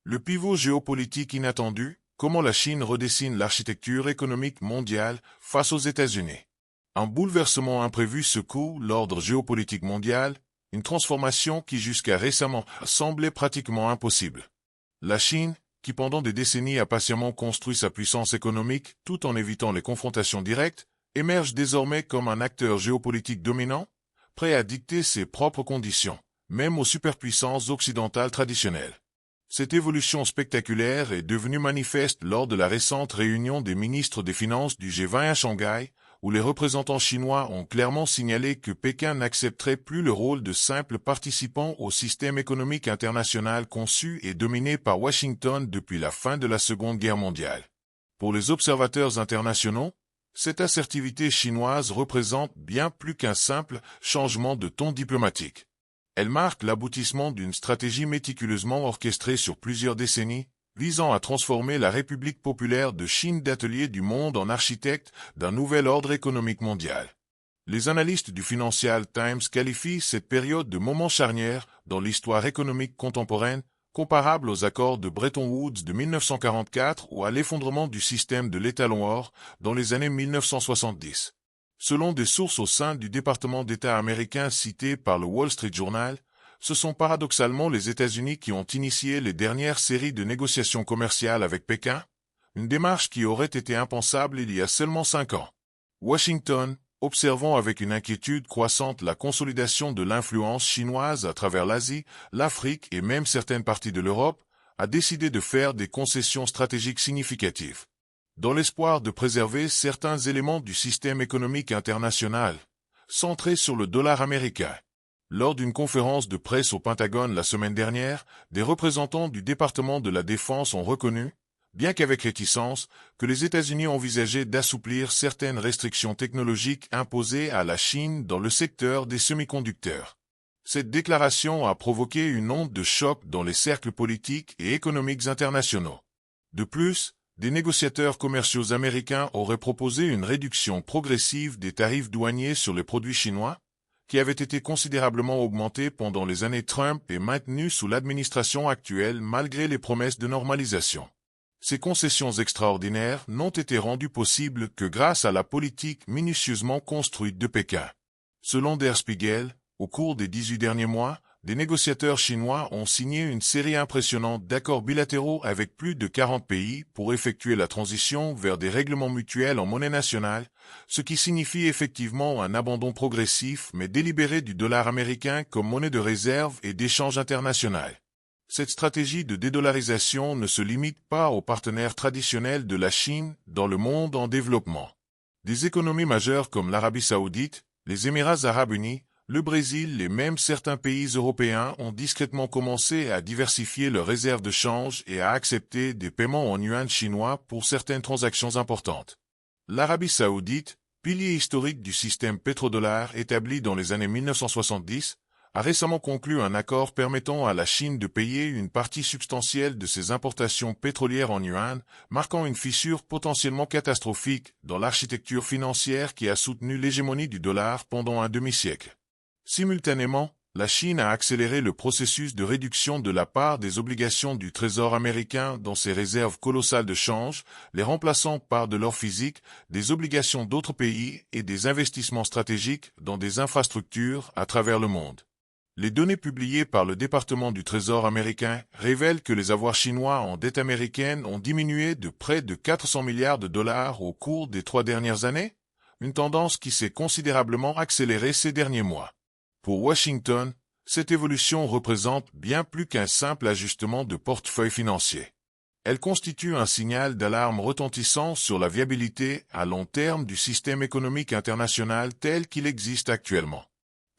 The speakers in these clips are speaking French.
Le pivot géopolitique inattendu, comment la Chine redessine l'architecture économique mondiale face aux États-Unis. Un bouleversement imprévu secoue l'ordre géopolitique mondial, une transformation qui jusqu'à récemment semblait pratiquement impossible. La Chine, qui pendant des décennies a patiemment construit sa puissance économique tout en évitant les confrontations directes, émerge désormais comme un acteur géopolitique dominant, prêt à dicter ses propres conditions, même aux superpuissances occidentales traditionnelles. Cette évolution spectaculaire est devenue manifeste lors de la récente réunion des ministres des Finances du G20 à Shanghai, où les représentants chinois ont clairement signalé que Pékin n'accepterait plus le rôle de simple participant au système économique international conçu et dominé par Washington depuis la fin de la Seconde Guerre mondiale. Pour les observateurs internationaux, cette assertivité chinoise représente bien plus qu'un simple changement de ton diplomatique. Elle marque l'aboutissement d'une stratégie méticuleusement orchestrée sur plusieurs décennies, visant à transformer la République populaire de Chine d'atelier du monde en architecte d'un nouvel ordre économique mondial. Les analystes du Financial Times qualifient cette période de moment charnière dans l'histoire économique contemporaine, comparable aux accords de Bretton Woods de 1944 ou à l'effondrement du système de l'étalon or dans les années 1970. Selon des sources au sein du département d'État américain citées par le Wall Street Journal, ce sont paradoxalement les États-Unis qui ont initié les dernières séries de négociations commerciales avec Pékin, une démarche qui aurait été impensable il y a seulement 5 ans. Washington, observant avec une inquiétude croissante la consolidation de l'influence chinoise à travers l'Asie, l'Afrique et même certaines parties de l'Europe, a décidé de faire des concessions stratégiques significatives. Dans l'espoir de préserver certains éléments du système économique international, centré sur le dollar américain. Lors d'une conférence de presse au Pentagone la semaine dernière, des représentants du département de la Défense ont reconnu, bien qu'avec réticence, que les États-Unis envisageaient d'assouplir certaines restrictions technologiques imposées à la Chine dans le secteur des semi-conducteurs. Cette déclaration a provoqué une onde de choc dans les cercles politiques et économiques internationaux. De plus, des négociateurs commerciaux américains auraient proposé une réduction progressive des tarifs douaniers sur les produits chinois, qui avaient été considérablement augmentés pendant les années Trump et maintenus sous l'administration actuelle malgré les promesses de normalisation. Ces concessions extraordinaires n'ont été rendues possibles que grâce à la politique minutieusement construite de Pékin. Selon Der Spiegel, au cours des 18 derniers mois, des négociateurs chinois ont signé une série impressionnante d'accords bilatéraux avec plus de 40 pays pour effectuer la transition vers des règlements mutuels en monnaie nationale, ce qui signifie effectivement un abandon progressif mais délibéré du dollar américain comme monnaie de réserve et d'échange international. Cette stratégie de dédollarisation ne se limite pas aux partenaires traditionnels de la Chine dans le monde en développement. Des économies majeures comme l'Arabie saoudite, les Émirats arabes unis, le Brésil et même certains pays européens ont discrètement commencé à diversifier leurs réserves de change et à accepter des paiements en yuan chinois pour certaines transactions importantes. L'Arabie saoudite, pilier historique du système pétrodollar établi dans les années 1970, a récemment conclu un accord permettant à la Chine de payer une partie substantielle de ses importations pétrolières en yuan, marquant une fissure potentiellement catastrophique dans l'architecture financière qui a soutenu l'hégémonie du dollar pendant un demi-siècle. Simultanément, la Chine a accéléré le processus de réduction de la part des obligations du Trésor américain dans ses réserves colossales de change, les remplaçant par de l'or physique, des obligations d'autres pays et des investissements stratégiques dans des infrastructures à travers le monde. Les données publiées par le département du Trésor américain révèlent que les avoirs chinois en dette américaine ont diminué de près de 400 milliards de dollars au cours des 3 dernières années, une tendance qui s'est considérablement accélérée ces derniers mois. Pour Washington, cette évolution représente bien plus qu'un simple ajustement de portefeuille financier. Elle constitue un signal d'alarme retentissant sur la viabilité à long terme du système économique international tel qu'il existe actuellement.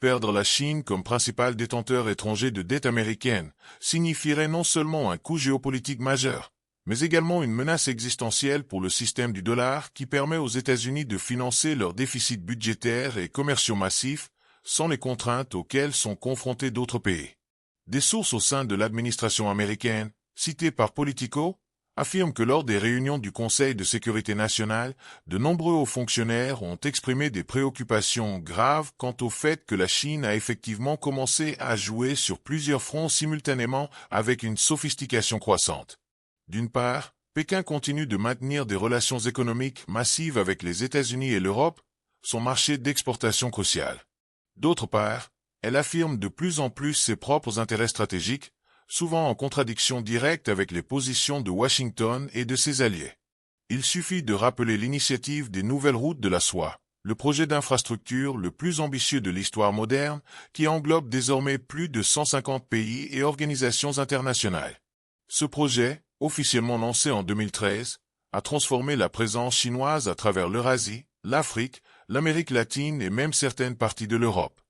Perdre la Chine comme principal détenteur étranger de dette américaine signifierait non seulement un coût géopolitique majeur, mais également une menace existentielle pour le système du dollar qui permet aux États-Unis de financer leurs déficits budgétaires et commerciaux massifs sans les contraintes auxquelles sont confrontés d'autres pays. Des sources au sein de l'administration américaine, citées par Politico, affirme que lors des réunions du Conseil de sécurité nationale, de nombreux hauts fonctionnaires ont exprimé des préoccupations graves quant au fait que la Chine a effectivement commencé à jouer sur plusieurs fronts simultanément avec une sophistication croissante. D'une part, Pékin continue de maintenir des relations économiques massives avec les États-Unis et l'Europe, son marché d'exportation crucial. D'autre part, elle affirme de plus en plus ses propres intérêts stratégiques, souvent en contradiction directe avec les positions de Washington et de ses alliés. Il suffit de rappeler l'initiative des nouvelles routes de la soie, le projet d'infrastructure le plus ambitieux de l'histoire moderne, qui englobe désormais plus de 150 pays et organisations internationales. Ce projet, officiellement lancé en 2013, a transformé la présence chinoise à travers l'Eurasie, l'Afrique, l'Amérique latine et même certaines parties de l'Europe.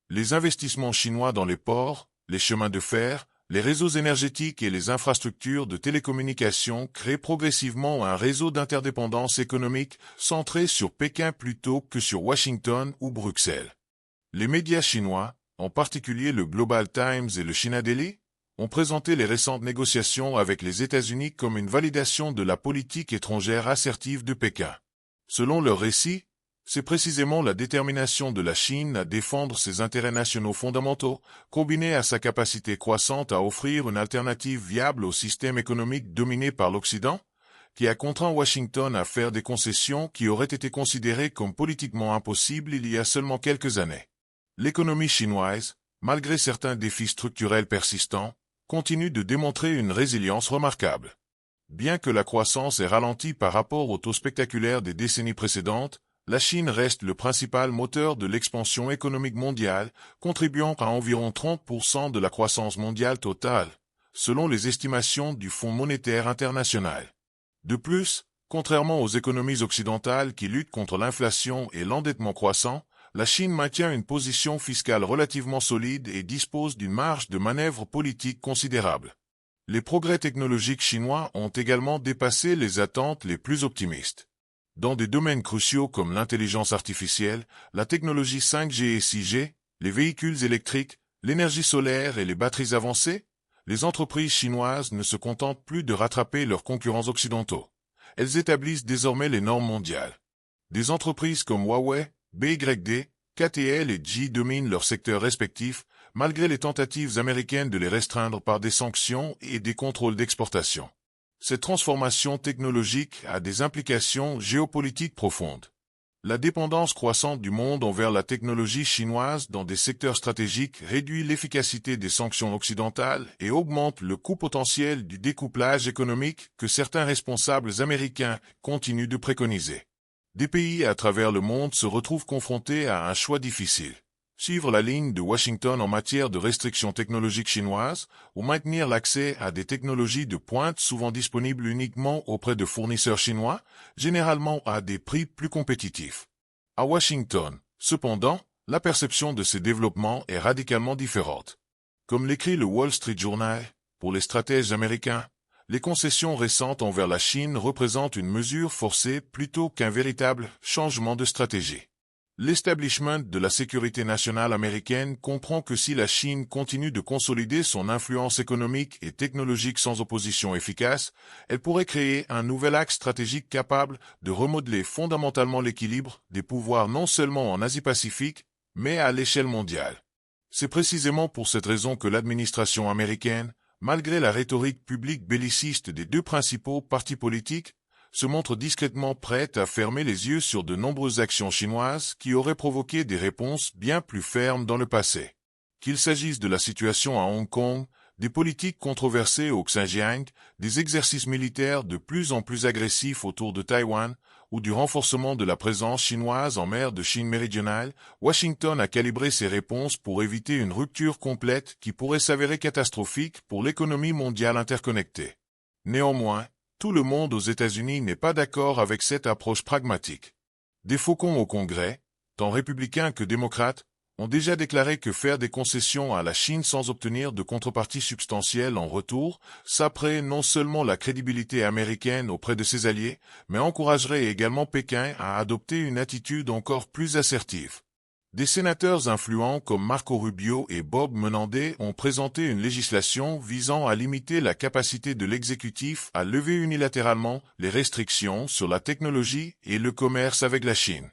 Les investissements chinois dans les ports, les chemins de fer, les réseaux énergétiques et les infrastructures de télécommunications créent progressivement un réseau d'interdépendance économique centré sur Pékin plutôt que sur Washington ou Bruxelles. Les médias chinois, en particulier le Global Times et le China Daily, ont présenté les récentes négociations avec les États-Unis comme une validation de la politique étrangère assertive de Pékin. Selon leur récit, c'est précisément la détermination de la Chine à défendre ses intérêts nationaux fondamentaux, combinée à sa capacité croissante à offrir une alternative viable au système économique dominé par l'Occident, qui a contraint Washington à faire des concessions qui auraient été considérées comme politiquement impossibles il y a seulement quelques années. L'économie chinoise, malgré certains défis structurels persistants, continue de démontrer une résilience remarquable. Bien que la croissance ait ralenti par rapport au taux spectaculaire des décennies précédentes, la Chine reste le principal moteur de l'expansion économique mondiale, contribuant à environ 30% de la croissance mondiale totale, selon les estimations du Fonds monétaire international. De plus, contrairement aux économies occidentales qui luttent contre l'inflation et l'endettement croissant, la Chine maintient une position fiscale relativement solide et dispose d'une marge de manœuvre politique considérable. Les progrès technologiques chinois ont également dépassé les attentes les plus optimistes. Dans des domaines cruciaux comme l'intelligence artificielle, la technologie 5G et 6G, les véhicules électriques, l'énergie solaire et les batteries avancées, les entreprises chinoises ne se contentent plus de rattraper leurs concurrents occidentaux. Elles établissent désormais les normes mondiales. Des entreprises comme Huawei, BYD, KTL et GE dominent leurs secteurs respectifs, malgré les tentatives américaines de les restreindre par des sanctions et des contrôles d'exportation. Cette transformation technologique a des implications géopolitiques profondes. La dépendance croissante du monde envers la technologie chinoise dans des secteurs stratégiques réduit l'efficacité des sanctions occidentales et augmente le coût potentiel du découplage économique que certains responsables américains continuent de préconiser. Des pays à travers le monde se retrouvent confrontés à un choix difficile. Suivre la ligne de Washington en matière de restrictions technologiques chinoises ou maintenir l'accès à des technologies de pointe souvent disponibles uniquement auprès de fournisseurs chinois, généralement à des prix plus compétitifs. À Washington, cependant, la perception de ces développements est radicalement différente. Comme l'écrit le Wall Street Journal, pour les stratèges américains, les concessions récentes envers la Chine représentent une mesure forcée plutôt qu'un véritable changement de stratégie. L'establishment de la sécurité nationale américaine comprend que si la Chine continue de consolider son influence économique et technologique sans opposition efficace, elle pourrait créer un nouvel axe stratégique capable de remodeler fondamentalement l'équilibre des pouvoirs non seulement en Asie-Pacifique, mais à l'échelle mondiale. C'est précisément pour cette raison que l'administration américaine, malgré la rhétorique publique belliciste des deux principaux partis politiques, se montre discrètement prête à fermer les yeux sur de nombreuses actions chinoises qui auraient provoqué des réponses bien plus fermes dans le passé. Qu'il s'agisse de la situation à Hong Kong, des politiques controversées au Xinjiang, des exercices militaires de plus en plus agressifs autour de Taïwan, ou du renforcement de la présence chinoise en mer de Chine méridionale, Washington a calibré ses réponses pour éviter une rupture complète qui pourrait s'avérer catastrophique pour l'économie mondiale interconnectée. Néanmoins, tout le monde aux États-Unis n'est pas d'accord avec cette approche pragmatique. Des faucons au Congrès, tant républicains que démocrates, ont déjà déclaré que faire des concessions à la Chine sans obtenir de contrepartie substantielle en retour saperait non seulement la crédibilité américaine auprès de ses alliés, mais encouragerait également Pékin à adopter une attitude encore plus assertive. Des sénateurs influents comme Marco Rubio et Bob Menendez ont présenté une législation visant à limiter la capacité de l'exécutif à lever unilatéralement les restrictions sur la technologie et le commerce avec la Chine.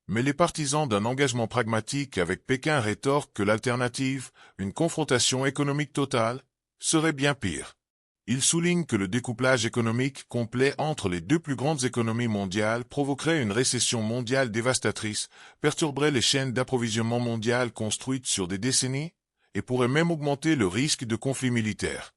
Mais les partisans d'un engagement pragmatique avec Pékin rétorquent que l'alternative, une confrontation économique totale, serait bien pire. Ils soulignent que le découplage économique complet entre les deux plus grandes économies mondiales provoquerait une récession mondiale dévastatrice, perturberait les chaînes d'approvisionnement mondiales construites sur des décennies, et pourrait même augmenter le risque de conflits militaires.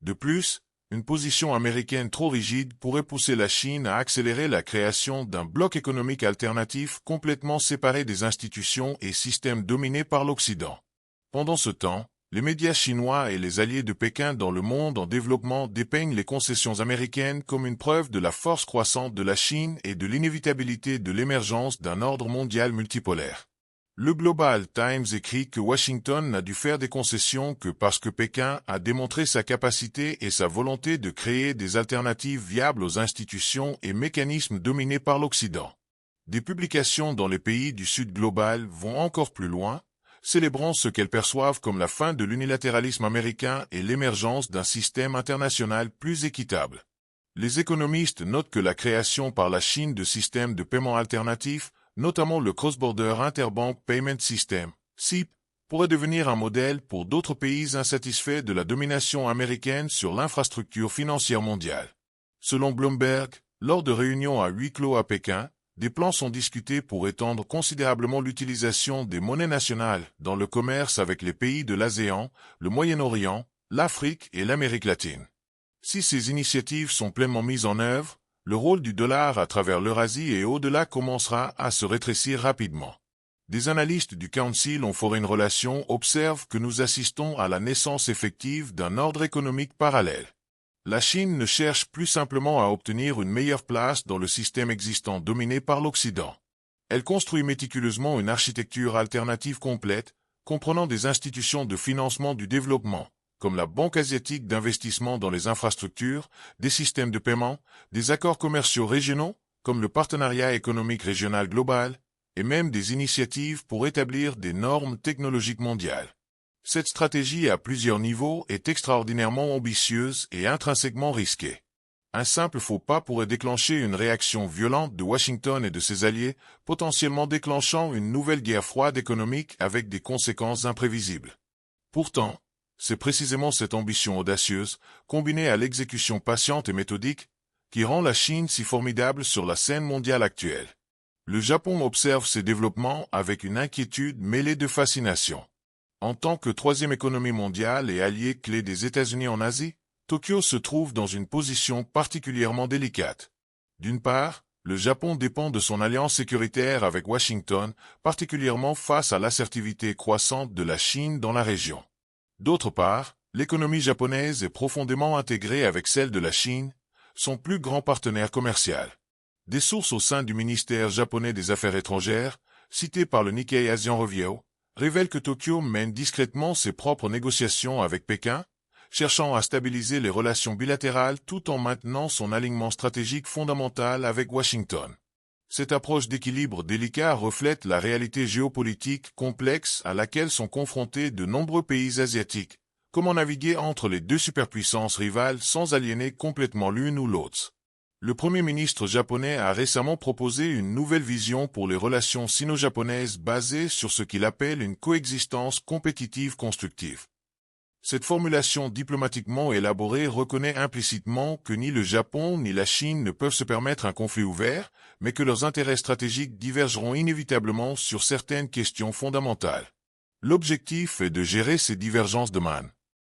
De plus, une position américaine trop rigide pourrait pousser la Chine à accélérer la création d'un bloc économique alternatif complètement séparé des institutions et systèmes dominés par l'Occident. Pendant ce temps, les médias chinois et les alliés de Pékin dans le monde en développement dépeignent les concessions américaines comme une preuve de la force croissante de la Chine et de l'inévitabilité de l'émergence d'un ordre mondial multipolaire. Le Global Times écrit que Washington n'a dû faire des concessions que parce que Pékin a démontré sa capacité et sa volonté de créer des alternatives viables aux institutions et mécanismes dominés par l'Occident. Des publications dans les pays du Sud global vont encore plus loin, célébrant ce qu'elles perçoivent comme la fin de l'unilatéralisme américain et l'émergence d'un système international plus équitable. Les économistes notent que la création par la Chine de systèmes de paiement alternatifs, notamment le Cross-Border Interbank Payment System, CIP, pourrait devenir un modèle pour d'autres pays insatisfaits de la domination américaine sur l'infrastructure financière mondiale. Selon Bloomberg, lors de réunions à huis clos à Pékin, des plans sont discutés pour étendre considérablement l'utilisation des monnaies nationales dans le commerce avec les pays de l'ASEAN, le Moyen-Orient, l'Afrique et l'Amérique latine. Si ces initiatives sont pleinement mises en œuvre, le rôle du dollar à travers l'Eurasie et au-delà commencera à se rétrécir rapidement. Des analystes du Council on Foreign Relations observent que nous assistons à la naissance effective d'un ordre économique parallèle. La Chine ne cherche plus simplement à obtenir une meilleure place dans le système existant dominé par l'Occident. Elle construit méticuleusement une architecture alternative complète, comprenant des institutions de financement du développement, comme la Banque asiatique d'investissement dans les infrastructures, des systèmes de paiement, des accords commerciaux régionaux, comme le Partenariat économique régional global, et même des initiatives pour établir des normes technologiques mondiales. Cette stratégie à plusieurs niveaux est extraordinairement ambitieuse et intrinsèquement risquée. Un simple faux pas pourrait déclencher une réaction violente de Washington et de ses alliés, potentiellement déclenchant une nouvelle guerre froide économique avec des conséquences imprévisibles. Pourtant, c'est précisément cette ambition audacieuse, combinée à l'exécution patiente et méthodique, qui rend la Chine si formidable sur la scène mondiale actuelle. Le Japon observe ces développements avec une inquiétude mêlée de fascination. En tant que troisième économie mondiale et allié clé des États-Unis en Asie, Tokyo se trouve dans une position particulièrement délicate. D'une part, le Japon dépend de son alliance sécuritaire avec Washington, particulièrement face à l'assertivité croissante de la Chine dans la région. D'autre part, l'économie japonaise est profondément intégrée avec celle de la Chine, son plus grand partenaire commercial. Des sources au sein du ministère japonais des Affaires étrangères, citées par le Nikkei Asian Review, révèle que Tokyo mène discrètement ses propres négociations avec Pékin, cherchant à stabiliser les relations bilatérales tout en maintenant son alignement stratégique fondamental avec Washington. Cette approche d'équilibre délicat reflète la réalité géopolitique complexe à laquelle sont confrontés de nombreux pays asiatiques. Comment naviguer entre les deux superpuissances rivales sans aliéner complètement l'une ou l'autre? Le Premier ministre japonais a récemment proposé une nouvelle vision pour les relations sino-japonaises basée sur ce qu'il appelle une coexistence compétitive constructive. Cette formulation diplomatiquement élaborée reconnaît implicitement que ni le Japon ni la Chine ne peuvent se permettre un conflit ouvert, mais que leurs intérêts stratégiques divergeront inévitablement sur certaines questions fondamentales. L'objectif est de gérer ces divergences de manne.